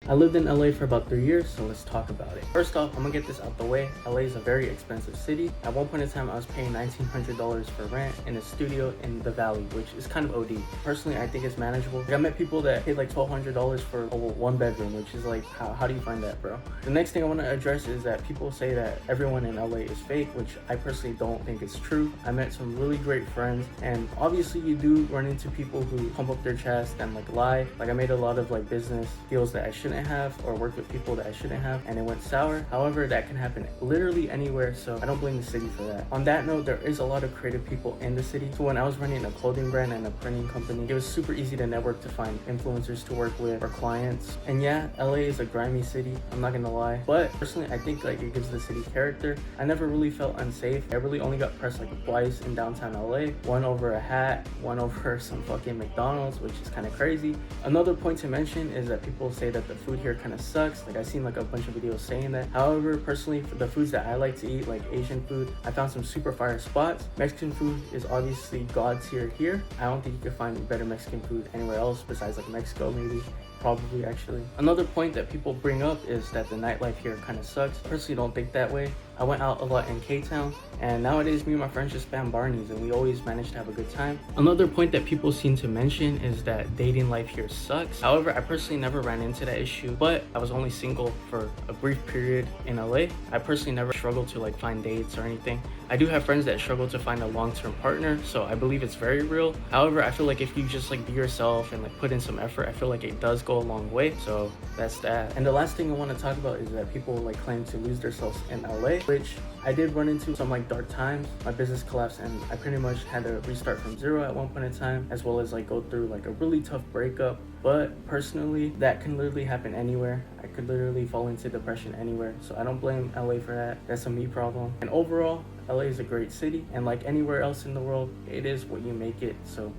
I lived in LA for about 3 years, so let's talk about it. First off, I'm gonna get this out the way. LA is a very expensive city. At one point in time, I was paying $1,900 for rent in a studio in the Valley, which is kind of OD. Personally, I think it's manageable. Like, I met people that paid like $1,200 for a one bedroom, which is like, how do you find that, bro? The next thing I want to address is that people say that everyone in LA is fake, which I personally don't think is true. I met some really great friends, and obviously you do run into people who pump up their chest and like lie. Like, I made a lot of like business deals that I shouldn't have, or worked with people that I shouldn't have, and it went sour. However, that can happen literally anywhere, so I don't blame the city for that. On that note, there is a lot of creative people in the city. So when I was running a clothing brand and a printing company, it was super easy to network, to find influencers to work with or clients. And yeah, LA is a grimy city, I'm not gonna lie, but personally I think like it gives the city character. I never really felt unsafe. I really only got pressed like twice in downtown LA, one over a hat, one over some fucking McDonald's, which is kind of crazy. Another point to mention is that people say that the food here kind of sucks. Like, I've seen like a bunch of videos saying that. However, personally, for the foods that I like to eat, like Asian food, I found some super fire spots. Mexican food is obviously god tier here. I don't think you can find better Mexican food anywhere else besides like Mexico, maybe. Probably, actually. Another point that people bring up is that the nightlife here kind of sucks. Personally, don't think that way. I went out a lot in K-Town, and nowadays me and my friends just spam Barney's and we always manage to have a good time. Another point that people seem to mention is that dating life here sucks. However, I personally never ran into that issue, but I was only single for a brief period in LA. I personally never struggled to like find dates or anything. I do have friends that struggle to find a long-term partner, so I believe it's very real. However, I feel like if you just like be yourself and like put in some effort, I feel like it does go a long way. So that's that. And the last thing I want to talk about is that people like claim to lose themselves in LA, which I did run into some like dark times. My business collapsed and I pretty much had to restart from zero at one point in time, as well as like go through like a really tough breakup. But personally, that can literally happen anywhere. I could literally fall into depression anywhere, so I don't blame LA for that. That's a me problem. And overall, LA is a great city, and like anywhere else in the world, it is what you make it, so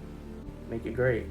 make it great.